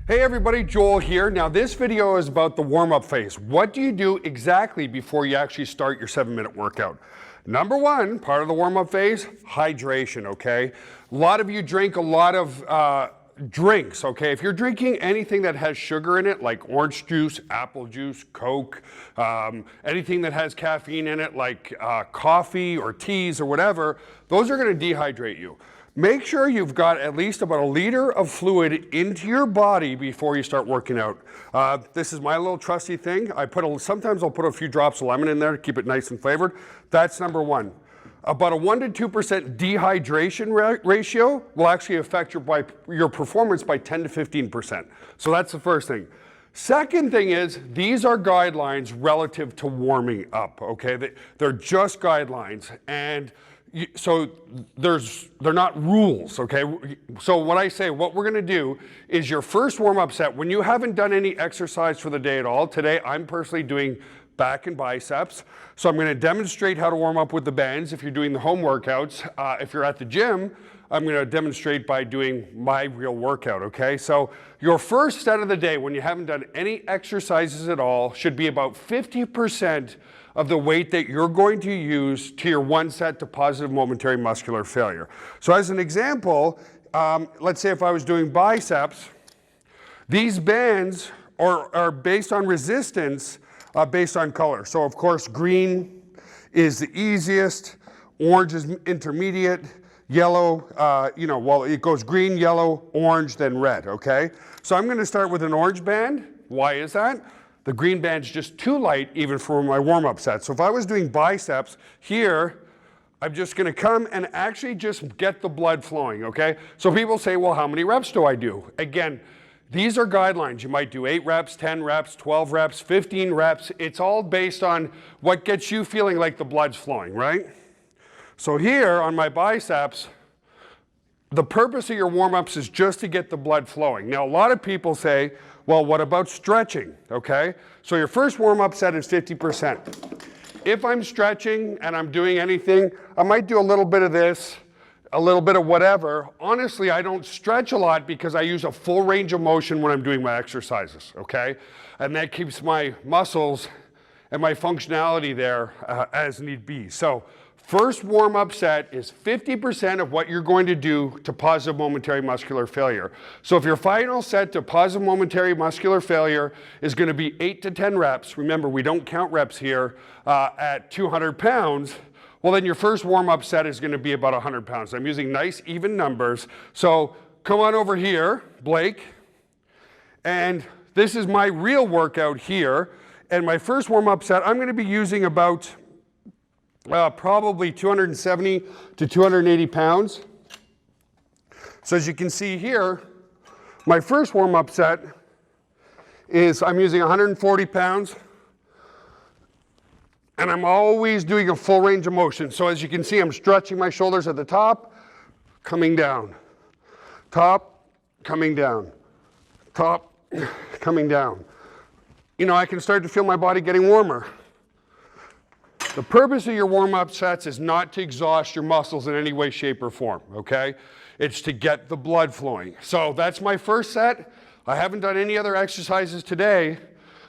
Hey everybody, Joel here. Now this video is about the warm-up phase. What do you do exactly before you actually start your 7-minute workout? Number one, part of the warm-up phase, hydration, okay? A lot of you drink a lot of drinks, okay? If you're drinking anything that has sugar in it, like orange juice, apple juice, Coke, anything that has caffeine in it, like coffee or teas or whatever, those are gonna dehydrate you. Make sure you've got at least about 1 liter of fluid into your body before you start working out. This is my little trusty thing. Sometimes I'll put a few drops of lemon in there to keep it nice and flavored. That's number one. About a 1 to 2% dehydration ratio will actually affect your performance by 10 to 15%. So that's the first thing. Second thing is, these are guidelines relative to warming up, okay? They're just guidelines. And so they're not rules, okay? So what I say, what we're gonna do is your first warm-up set, when you haven't done any exercise for the day at all, today I'm personally doing back and biceps. So I'm gonna demonstrate how to warm up with the bands if you're doing the home workouts. If you're at the gym, I'm gonna demonstrate by doing my real workout, okay? So your first set of the day, when you haven't done any exercises at all, should be about 50% of the weight that you're going to use to your one set to positive momentary muscular failure. So as an example, let's say if I was doing biceps, these bands are based on resistance, based on color. So of course, green is the easiest, orange is intermediate, yellow, well, it goes green, yellow, orange, then red, okay? So I'm gonna start with an orange band. Why is that? The green band's just too light even for my warm-up set. So if I was doing biceps here, I'm just gonna come and actually just get the blood flowing, okay? So people say, well, how many reps do I do? Again, these are guidelines. You might do 8 reps, 10 reps, 12 reps, 15 reps. It's all based on what gets you feeling like the blood's flowing, right? So here on my biceps, the purpose of your warm-ups is just to get the blood flowing. Now, a lot of people say, well, what about stretching, okay? So your first warm-up set is 50%. If I'm stretching and I'm doing anything, I might do a little bit of this, a little bit of whatever. Honestly, I don't stretch a lot because I use a full range of motion when I'm doing my exercises, okay? And that keeps my muscles and my functionality there as need be. So first warm-up set is 50% of what you're going to do to positive momentary muscular failure. So if your final set to positive momentary muscular failure is going to be 8 to 10 reps, remember we don't count reps here, at 200 pounds, well then your first warm-up set is going to be about 100 pounds. I'm using nice even numbers. So come on over here, Blake, and this is my real workout here. And my first warm-up set, I'm going to be using about probably 270 to 280 pounds. So as you can see here, my first warm-up set is I'm using 140 pounds, and I'm always doing a full range of motion. So as you can see, I'm stretching my shoulders at the top, coming down, top, coming down, top, coming down. You know, I can start to feel my body getting warmer. The purpose of your warm-up sets is not to exhaust your muscles in any way, shape, or form, okay? It's to get the blood flowing. So that's my first set. I haven't done any other exercises today.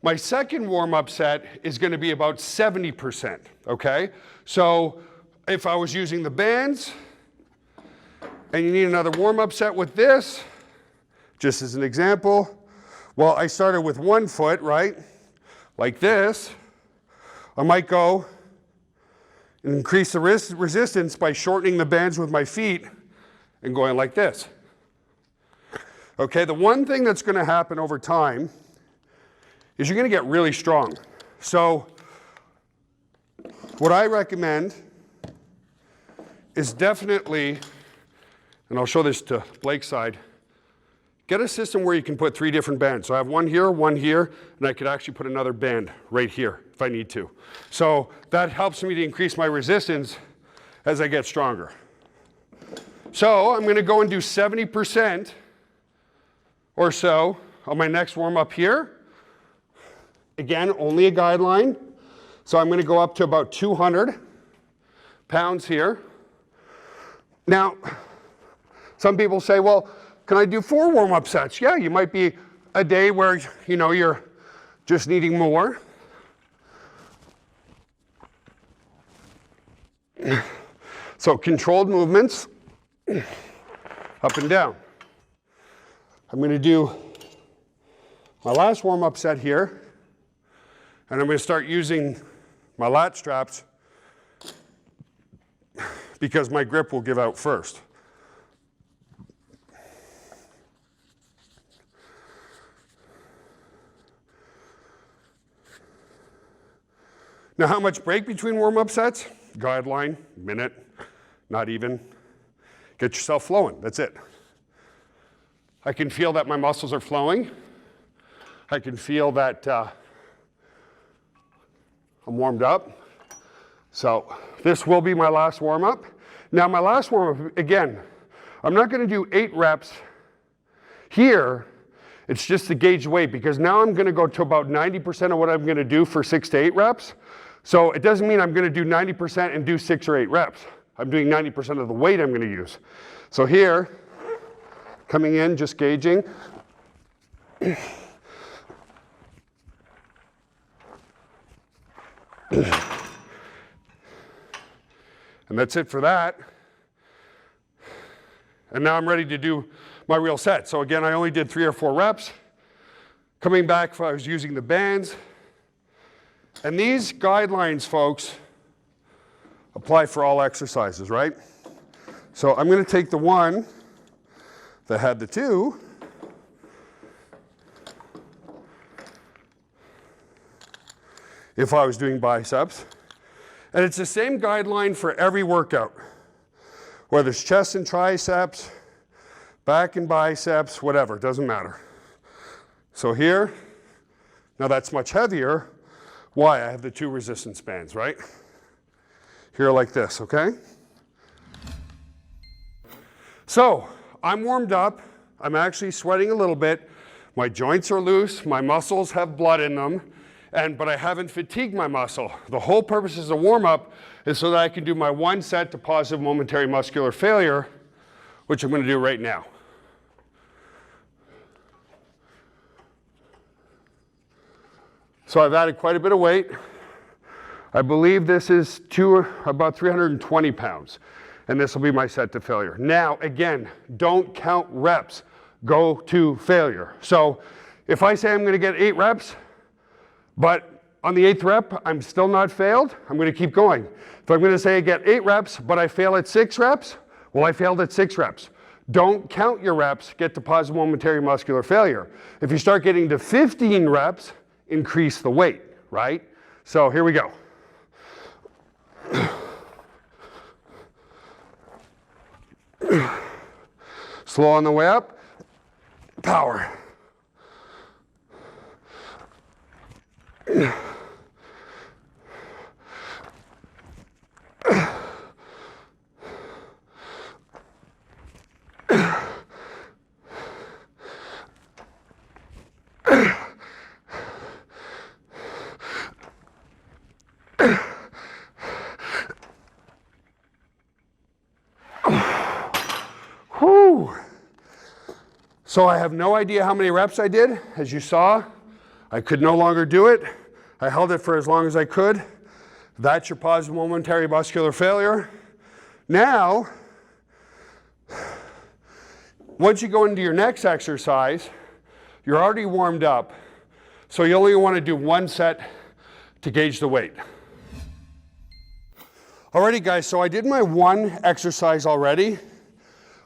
My second warm-up set is gonna be about 70%, okay? So if I was using the bands, and you need another warm-up set with this, just as an example, well, I started with 1 foot, right? Like this. I might go and increase the resistance by shortening the bands with my feet and going like this. Okay, the one thing that's gonna happen over time is you're gonna get really strong. So what I recommend is definitely, and I'll show this to Blake's side, get a system where you can put 3 different bands. So I have one here, and I could actually put another band right here if I need to. So that helps me to increase my resistance as I get stronger. So I'm gonna go and do 70% or so on my next warm up here. Again, only a guideline. So I'm gonna go up to about 200 pounds here. Now, some people say, well, can I do 4 warm-up sets? Yeah, you might be a day where, you know, you're just needing more. So controlled movements, up and down. I'm going to do my last warm-up set here, and I'm going to start using my lat straps because my grip will give out first. Now, how much break between warm-up sets? Guideline, minute, not even. Get yourself flowing, that's it. I can feel that my muscles are flowing. I can feel that I'm warmed up. So this will be my last warm-up. Now my last warm-up, again, I'm not going to do 8 reps here. It's just to gauge weight, because now I'm going to go to about 90% of what I'm going to do for 6 to 8 reps. So it doesn't mean I'm going to do 90% and do 6 or 8 reps. I'm doing 90% of the weight I'm going to use. So here, coming in, just gauging. And that's it for that. And now I'm ready to do my real set. So again, I only did 3 or 4 reps. Coming back, I was using the bands. And these guidelines, folks, apply for all exercises, right? So I'm going to take the one that had the 2. If I was doing biceps. And it's the same guideline for every workout. Whether it's chest and triceps, back and biceps, whatever, it doesn't matter. So here, now that's much heavier. Why? I have the 2 resistance bands, right? Here like this, okay? So, I'm warmed up. I'm actually sweating a little bit. My joints are loose. My muscles have blood in them. But I haven't fatigued my muscle. The whole purpose of the warm-up is so that I can do my 1 set to positive momentary muscular failure, which I'm going to do right now. So I've added quite a bit of weight. I believe this is about 320 pounds, and this will be my set to failure. Now, again, don't count reps. Go to failure. So if I say I'm going to get 8 reps, but on the 8th rep, I'm still not failed, I'm going to keep going. If I'm going to say I get 8 reps, but I fail at 6 reps, well, I failed at 6 reps. Don't count your reps, get to positive momentary muscular failure. If you start getting to 15 reps, increase the weight, right? So here we go. Slow on the way up, power. So I have no idea how many reps I did. As you saw, I could no longer do it. I held it for as long as I could. That's your positive momentary muscular failure. Now, once you go into your next exercise, you're already warmed up. So you only want to do 1 set to gauge the weight. Alrighty guys, so I did my 1 exercise already.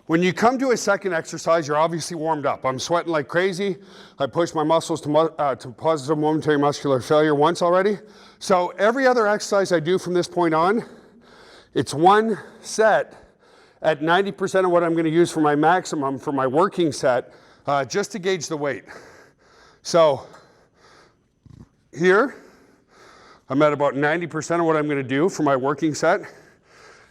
When you come to a second exercise, you're obviously warmed up. I'm sweating like crazy. I pushed my muscles to positive momentary muscular failure once already. So every other exercise I do from this point on, it's 1 set at 90% of what I'm going to use for my maximum for my working set, just to gauge the weight. So here, I'm at about 90% of what I'm going to do for my working set.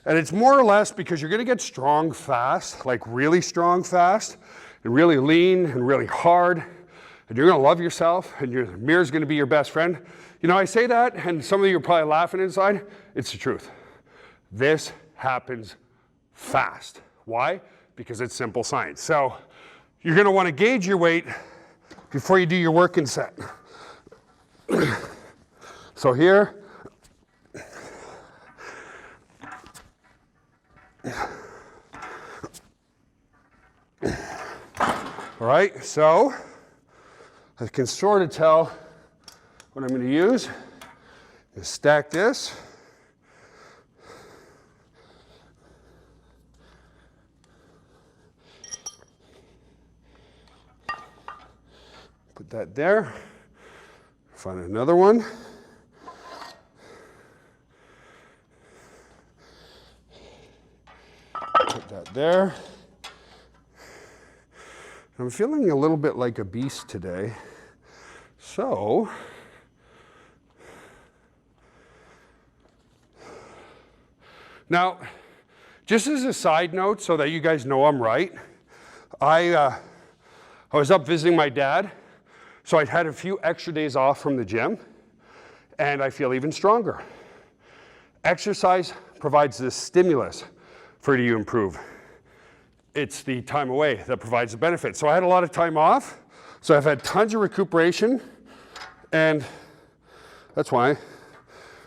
And it's more or less because you're going to get strong fast, like really strong fast, and really lean and really hard, and you're going to love yourself, and your mirror's going to be your best friend. You know, I say that, and some of you are probably laughing inside. It's the truth. This happens fast. Why? Because it's simple science. So you're going to want to gauge your weight before you do your working set. So here, all right, so I can sort of tell what I'm going to use. Is stack this. Put that there. Find another one. Put that there. I'm feeling a little bit like a beast today. So, now, just as a side note so that you guys know I'm right, I was up visiting my dad, so I had a few extra days off from the gym, and I feel even stronger. Exercise provides this stimulus for you to improve. It's the time away that provides the benefit. So I had a lot of time off, so I've had tons of recuperation, and that's why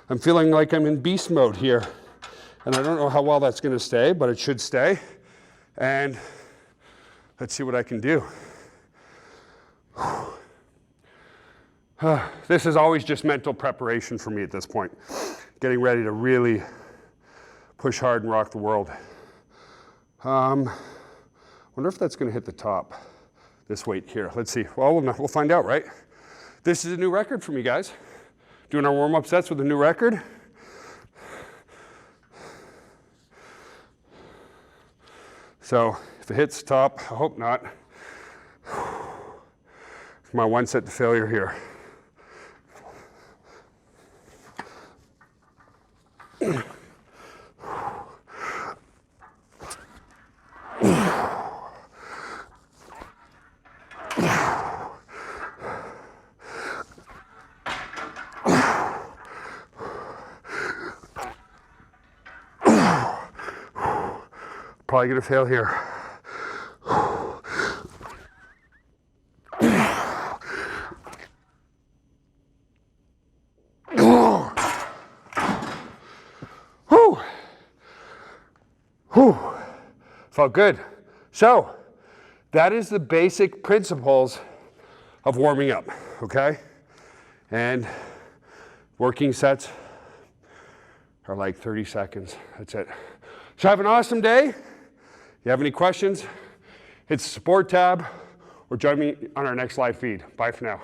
I'm feeling like I'm in beast mode here. And I don't know how well that's gonna stay, but it should stay. And let's see what I can do. This is always just mental preparation for me at this point. Getting ready to really push hard and rock the world. Wonder if that's gonna hit the top, this weight here. Let's see, well, we'll find out, right? This is a new record for me, guys. Doing our warm-up sets with a new record. So if it hits the top, I hope not. It's my one set to failure here. Probably gonna fail here. Whew. Whew. Felt good. So, that is the basic principles of warming up, okay? And working sets are like 30 seconds. That's it. So have an awesome day. If you have any questions, hit the support tab or join me on our next live feed. Bye for now.